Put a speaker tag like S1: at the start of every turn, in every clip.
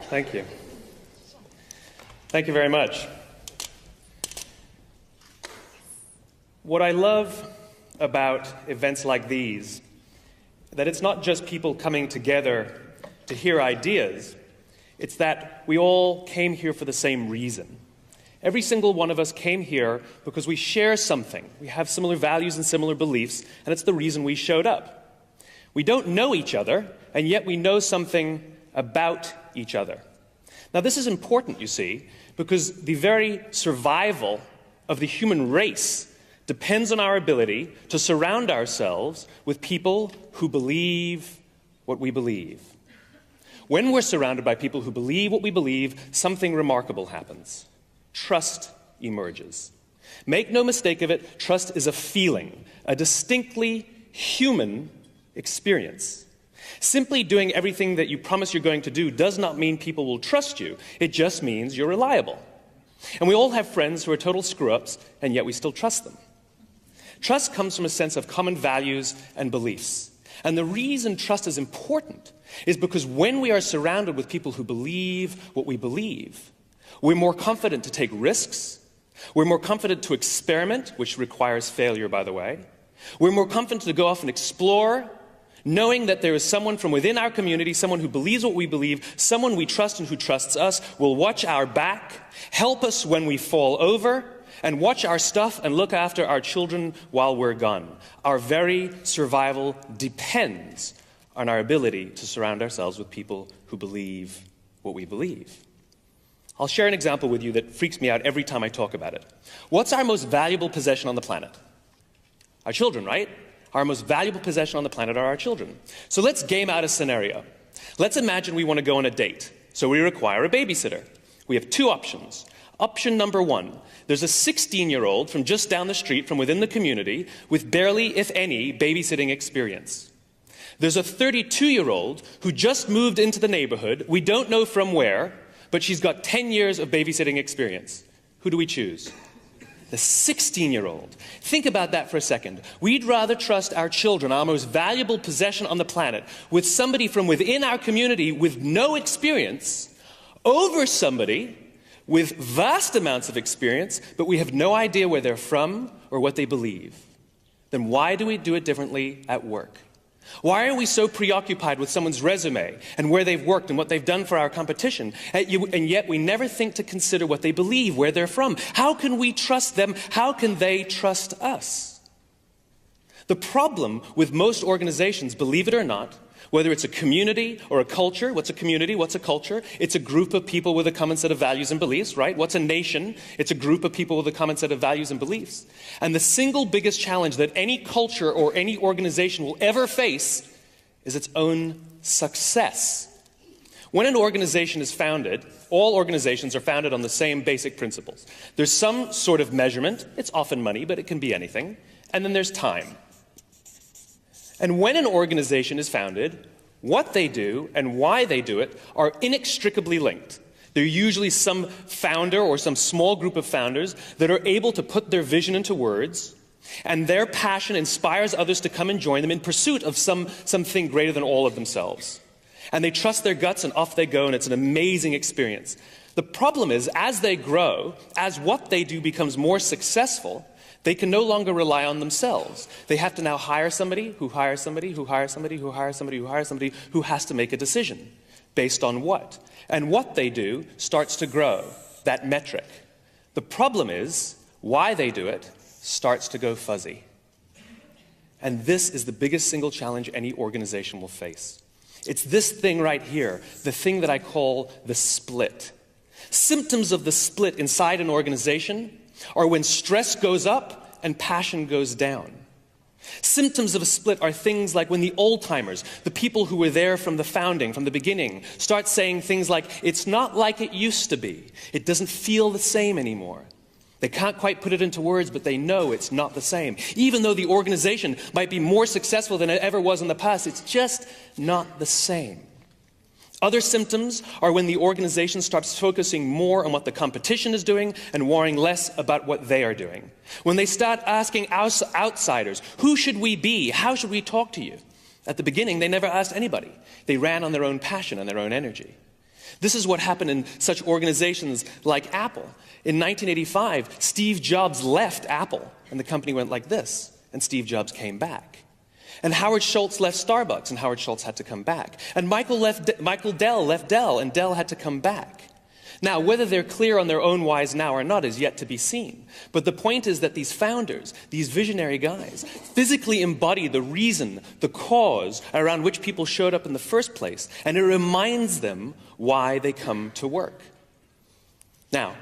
S1: Thank you. Thank you very much. What I love about events like these, that it's not just people coming together to hear ideas, it's that we all came here for the same reason. Every single one of us came here because we share something. We have similar values and similar beliefs, and it's the reason we showed up. We don't know each other, and yet we know something about each other. Now, this is important, you see, because the very survival of the human race depends on our ability to surround ourselves with people who believe what we believe. When we're surrounded by people who believe what we believe, something remarkable happens. Trust emerges. Make no mistake of it, trust is a feeling, a distinctly human experience. Simply doing everything that you promise you're going to do does not mean people will trust you. It just means you're reliable. And we all have friends who are total screw-ups, and yet we still trust them. Trust comes from a sense of common values and beliefs. And the reason trust is important is because when we are surrounded with people who believe what we believe, we're more confident to take risks. We're more confident to experiment, which requires failure, by the way. We're more confident to go off and explore, knowing that there is someone from within our community, someone who believes what we believe, someone we trust and who trusts us, will watch our back, help us when we fall over, and watch our stuff and look after our children while we're gone. Our very survival depends on our ability to surround ourselves with people who believe what we believe. I'll share an example with you that freaks me out every time I talk about it. What's our most valuable possession on the planet? Our children, right? Our most valuable possession on the planet are our children. So let's game out a scenario. Let's imagine we want to go on a date, so we require a babysitter. We have two options. Option number one, there's a 16-year-old from just down the street from within the community with barely, if any, babysitting experience. There's a 32-year-old who just moved into the neighborhood, we don't know from where, but she's got 10 years of babysitting experience. Who do we choose? The 16-year-old. Think about that for a second. We'd rather trust our children, our most valuable possession on the planet, with somebody from within our community with no experience, over somebody with vast amounts of experience, but we have no idea where they're from or what they believe. Then why do we do it differently at work? Why are we so preoccupied with someone's resume and where they've worked and what they've done for our competition, and yet we never think to consider what they believe, where they're from? How can we trust them? How can they trust us? The problem with most organizations, believe it or not, whether it's a community or a culture, what's a community, what's a culture? It's a group of people with a common set of values and beliefs, right? What's a nation? It's a group of people with a common set of values and beliefs. And the single biggest challenge that any culture or any organization will ever face is its own success. When an organization is founded, all organizations are founded on the same basic principles. There's some sort of measurement. It's often money, but it can be anything. And then there's time. And when an organization is founded, what they do and why they do it are inextricably linked. There's usually some founder or some small group of founders that are able to put their vision into words, and their passion inspires others to come and join them in pursuit of something greater than all of themselves. And they trust their guts and off they go, and it's an amazing experience. The problem is, as they grow, as what they do becomes more successful, they can no longer rely on themselves. They have to now hire somebody who hires somebody who hires somebody who hires somebody who hires somebody who has to make a decision. Based on what? And what they do starts to grow, that metric. The problem is, why they do it starts to go fuzzy. And this is the biggest single challenge any organization will face. It's this thing right here, the thing that I call the split. Symptoms of the split inside an organization are when stress goes up and passion goes down. Symptoms of a split are things like when the old-timers, the people who were there from the founding, from the beginning, start saying things like, it's not like it used to be. It doesn't feel the same anymore. They can't quite put it into words, but they know it's not the same. Even though the organization might be more successful than it ever was in the past, it's just not the same. Other symptoms are when the organization starts focusing more on what the competition is doing and worrying less about what they are doing. When they start asking outsiders, who should we be? How should we talk to you? At the beginning, they never asked anybody. They ran on their own passion and their own energy. This is what happened in such organizations like Apple. In 1985, Steve Jobs left Apple, and the company went like this, and Steve Jobs came back. And Howard Schultz left Starbucks, and Howard Schultz had to come back. And Michael Dell left Dell, and Dell had to come back. Now, whether they're clear on their own whys now or not is yet to be seen. But the point is that these founders, these visionary guys, physically embody the reason, the cause around which people showed up in the first place, and it reminds them why they come to work. Now,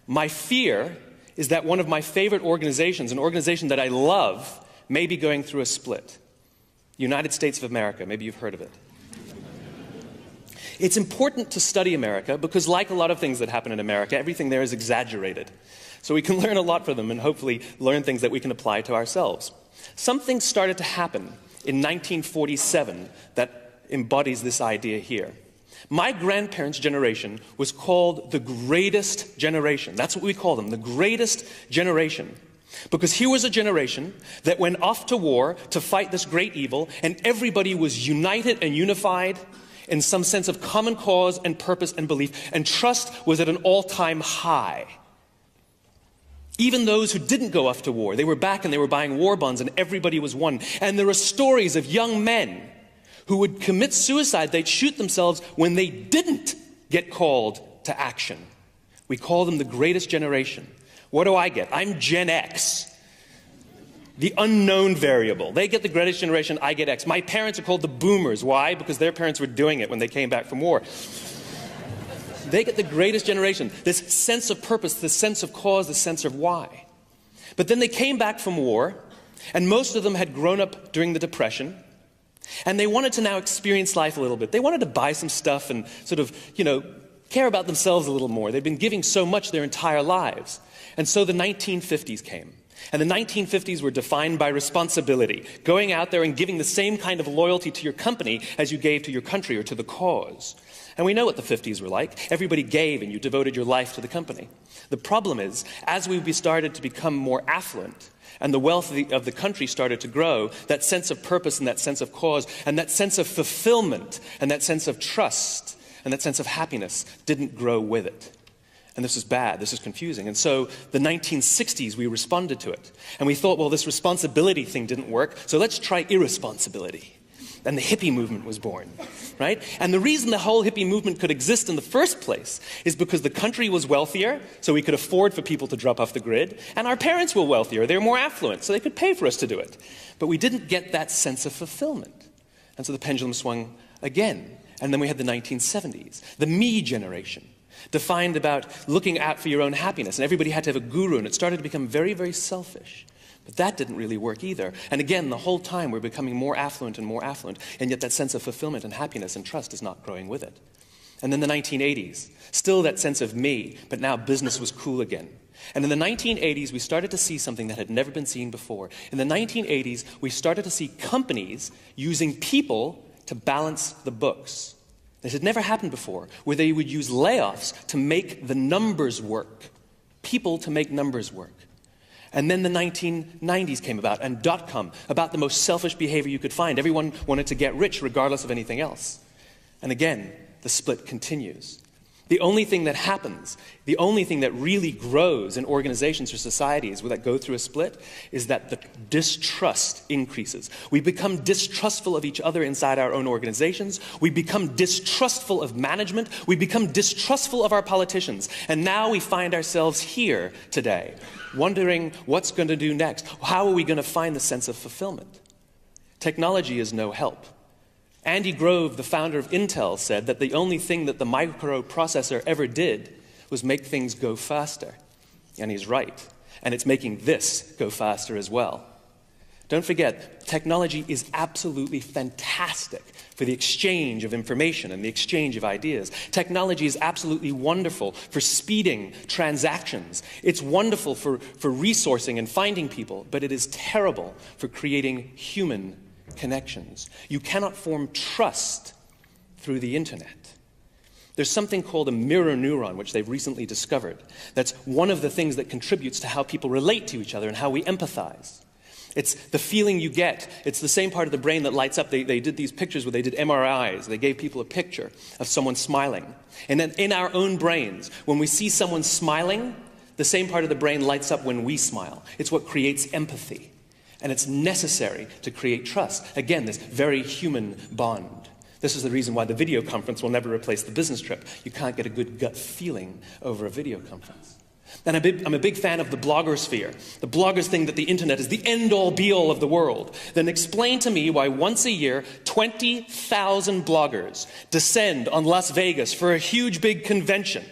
S1: my fear is that one of my favorite organizations, an organization that I love, may be going through a split. United States of America, maybe you've heard of it. It's important to study America because, like a lot of things that happen in America, everything there is exaggerated. So we can learn a lot from them and hopefully learn things that we can apply to ourselves. Something started to happen in 1947 that embodies this idea here. My grandparents' generation was called the greatest generation. That's what we call them, the greatest generation. Because here was a generation that went off to war to fight this great evil, and everybody was united and unified in some sense of common cause and purpose and belief, and trust was at an all-time high. Even those who didn't go off to war, they were back and they were buying war bonds, and everybody was one. And there are stories of young men who would commit suicide. They'd shoot themselves when they didn't get called to action. We call them the greatest generation. What do I get? I'm Gen X. The unknown variable. They get the greatest generation, I get X. My parents are called the boomers. Why? Because their parents were doing it when they came back from war. They get the greatest generation. This sense of purpose, this sense of cause, this sense of why. But then they came back from war, and most of them had grown up during the Depression, and they wanted to now experience life a little bit. They wanted to buy some stuff and sort of, care about themselves a little more. They'd been giving so much their entire lives. And so the 1950s came. And the 1950s were defined by responsibility, going out there and giving the same kind of loyalty to your company as you gave to your country or to the cause. And we know what the 50s were like. Everybody gave and you devoted your life to the company. The problem is, as we started to become more affluent and the wealth of the country started to grow, that sense of purpose and that sense of cause and that sense of fulfillment and that sense of trust and that sense of happiness didn't grow with it. And this is bad, this is confusing. And so the 1960s, we responded to it. And we thought, well, this responsibility thing didn't work, so let's try irresponsibility. And the hippie movement was born, right? And the reason the whole hippie movement could exist in the first place is because the country was wealthier, so we could afford for people to drop off the grid, and our parents were wealthier, they were more affluent, so they could pay for us to do it. But we didn't get that sense of fulfillment. And so the pendulum swung again. And then we had the 1970s, the me generation, defined about looking out for your own happiness. And everybody had to have a guru, and it started to become very, very selfish. But that didn't really work either. And again, the whole time we're becoming more affluent, and yet that sense of fulfillment and happiness and trust is not growing with it. And then the 1980s, still that sense of me, but now business was cool again. And in the 1980s, we started to see something that had never been seen before. In the 1980s, we started to see companies using people to balance the books. This had never happened before, where they would use layoffs to make the numbers work. People to make numbers work. And then the 1990s came about, and .com, about the most selfish behavior you could find. Everyone wanted to get rich regardless of anything else. And again, the split continues. The only thing that happens, the only thing that really grows in organizations or societies that go through a split is that the distrust increases. We become distrustful of each other inside our own organizations. We become distrustful of management. We become distrustful of our politicians. And now we find ourselves here today, wondering what's going to do next. How are we going to find the sense of fulfillment? Technology is no help. Andy Grove, the founder of Intel, said that the only thing that the microprocessor ever did was make things go faster. And he's right. And it's making this go faster as well. Don't forget, technology is absolutely fantastic for the exchange of information and the exchange of ideas. Technology is absolutely wonderful for speeding transactions. It's wonderful for resourcing and finding people, but it is terrible for creating human connections. You cannot form trust through the internet. There's something called a mirror neuron, which they've recently discovered. That's one of the things that contributes to how people relate to each other and how we empathize. It's the feeling you get. It's the same part of the brain that lights up. They did these pictures where they did MRIs. They gave people a picture of someone smiling. And then in our own brains, when we see someone smiling, the same part of the brain lights up when we smile. It's what creates empathy. And it's necessary to create trust. Again, this very human bond. This is the reason why the video conference will never replace the business trip. You can't get a good gut feeling over a video conference. And I'm a big fan of the blogosphere. The bloggers think that the internet is the end-all, be-all of the world. Then explain to me why once a year, 20,000 bloggers descend on Las Vegas for a huge, big convention.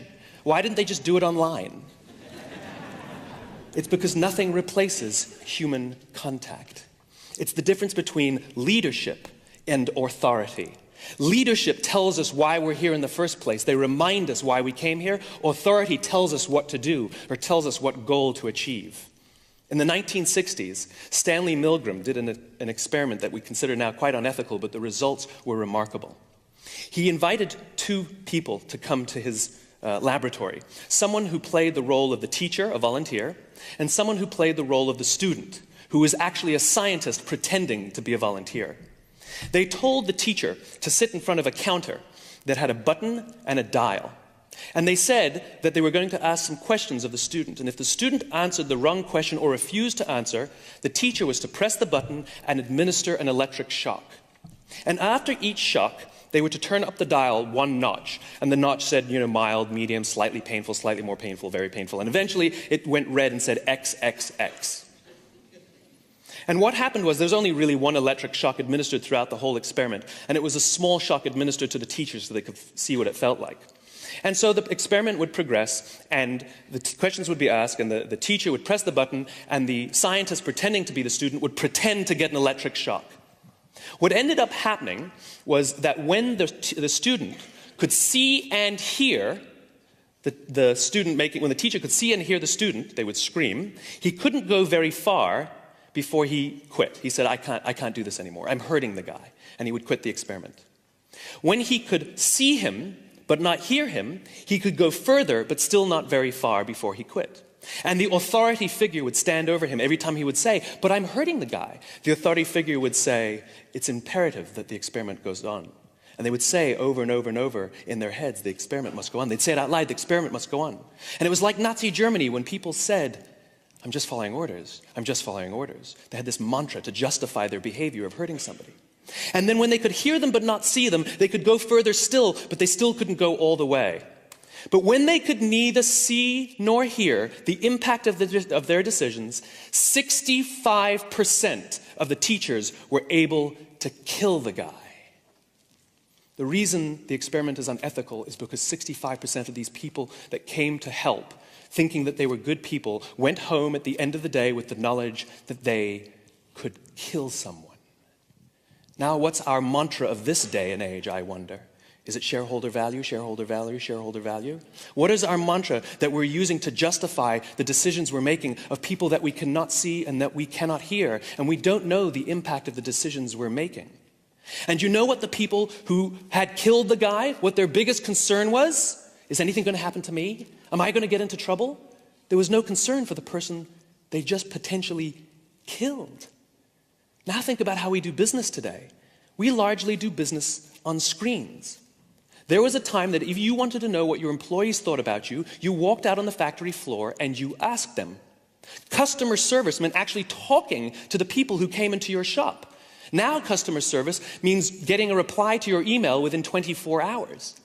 S1: Why didn't they just do it online? It's because nothing replaces human contact. It's the difference between leadership and authority. Leadership tells us why we're here in the first place. They remind us why we came here. Authority tells us what to do or tells us what goal to achieve. In the 1960s, Stanley Milgram did an experiment that we consider now quite unethical, but the results were remarkable. He invited two people to come to his laboratory. Someone who played the role of the teacher, a volunteer, and someone who played the role of the student, who was actually a scientist pretending to be a volunteer. They told the teacher to sit in front of a counter that had a button and a dial. And they said that they were going to ask some questions of the student. And if the student answered the wrong question or refused to answer, the teacher was to press the button and administer an electric shock. And after each shock, they were to turn up the dial one notch. And the notch said, mild, medium, slightly painful, slightly more painful, very painful. And eventually, it went red and said XXX. And what happened was there was only really one electric shock administered throughout the whole experiment, and it was a small shock administered to the teachers so they could see what it felt like. And so the experiment would progress, and the questions would be asked, and the teacher would press the button, and the scientist pretending to be the student would pretend to get an electric shock. What ended up happening was that when the student could see and hear when the teacher could see and hear the student, they would scream. He couldn't go very far before he quit. He said, I can't do this anymore. I'm hurting the guy. And he would quit the experiment. When he could see him, but not hear him, he could go further, but still not very far before he quit. And the authority figure would stand over him every time he would say, but I'm hurting the guy. The authority figure would say, it's imperative that the experiment goes on. And they would say over and over and over in their heads, the experiment must go on. They'd say it out loud, the experiment must go on. And it was like Nazi Germany when people said, I'm just following orders. I'm just following orders. They had this mantra to justify their behavior of hurting somebody. And then when they could hear them but not see them, they could go further still, but they still couldn't go all the way. But when they could neither see nor hear the impact of their decisions, 65% of the teachers were able to kill the guy. The reason the experiment is unethical is because 65% of these people that came to help, thinking that they were good people, went home at the end of the day with the knowledge that they could kill someone. Now, what's our mantra of this day and age, I wonder? Is it shareholder value, shareholder value, shareholder value? What is our mantra that we're using to justify the decisions we're making of people that we cannot see and that we cannot hear, and we don't know the impact of the decisions we're making? And you know what the people who had killed the guy, what their biggest concern was? Is anything going to happen to me? Am I going to get into trouble? There was no concern for the person they just potentially killed. Now think about how we do business today. We largely do business on screens. There was a time that if you wanted to know what your employees thought about you, you walked out on the factory floor and you asked them. Customer service meant actually talking to the people who came into your shop. Now customer service means getting a reply to your email within 24 hours.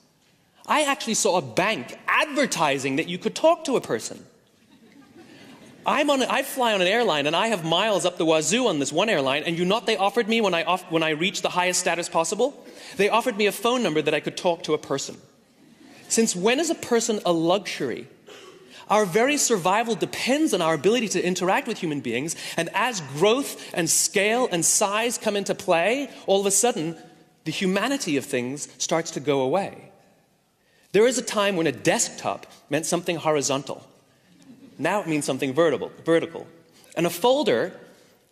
S1: I actually saw a bank advertising that you could talk to a person. I fly on an airline and I have miles up the wazoo on this one airline, and you know what they offered me when I reached the highest status possible? They offered me a phone number that I could talk to a person. Since when is a person a luxury? Our very survival depends on our ability to interact with human beings, and as growth and scale and size come into play, all of a sudden, the humanity of things starts to go away. There is a time when a desktop meant something horizontal. Now it means something vertical. And a folder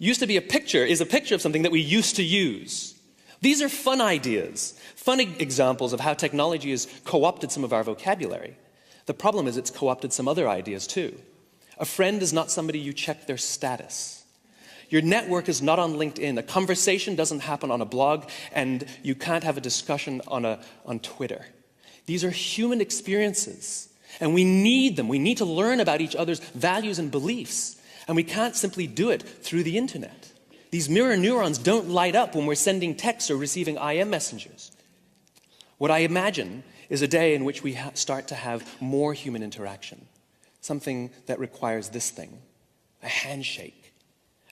S1: is a picture of something that we used to use. These are fun ideas, fun examples of how technology has co-opted some of our vocabulary. The problem is it's co-opted some other ideas too. A friend is not somebody you check their status. Your network is not on LinkedIn. A conversation doesn't happen on a blog, and you can't have a discussion on Twitter. These are human experiences, and we need them. We need to learn about each other's values and beliefs, and we can't simply do it through the internet. These mirror neurons don't light up when we're sending texts or receiving IM messengers. What I imagine is a day in which we start to have more human interaction, something that requires this thing, a handshake.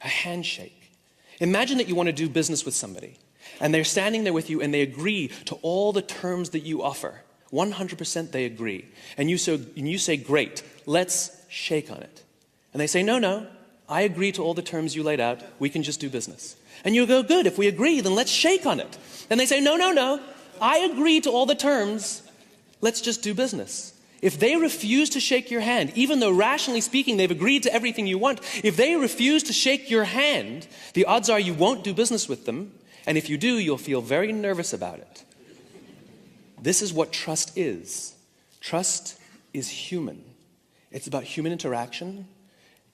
S1: A handshake. Imagine that you want to do business with somebody, and they're standing there with you, and they agree to all the terms that you offer. 100% they agree. And you say, great, let's shake on it. And they say, no, I agree to all the terms you laid out. We can just do business. And you go, good, if we agree, then let's shake on it. And they say, no, I agree to all the terms. Let's just do business. If they refuse to shake your hand, even though rationally speaking they've agreed to everything you want, if they refuse to shake your hand, the odds are you won't do business with them, and if you do, you'll feel very nervous about it. This is what trust is. Trust is human. It's about human interaction.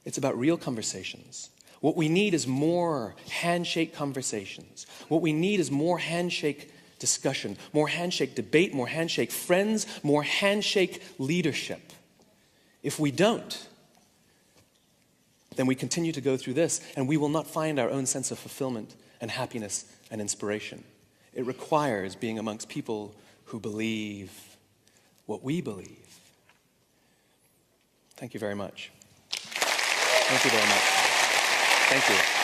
S1: It's about real conversations. What we need is more handshake conversations. What we need is more handshake discussion, more handshake debate, more handshake friends, more handshake leadership. If we don't, then we continue to go through this, and we will not find our own sense of fulfillment and happiness and inspiration. It requires being amongst people who believe what we believe. Thank you very much. Thank you very much. Thank you.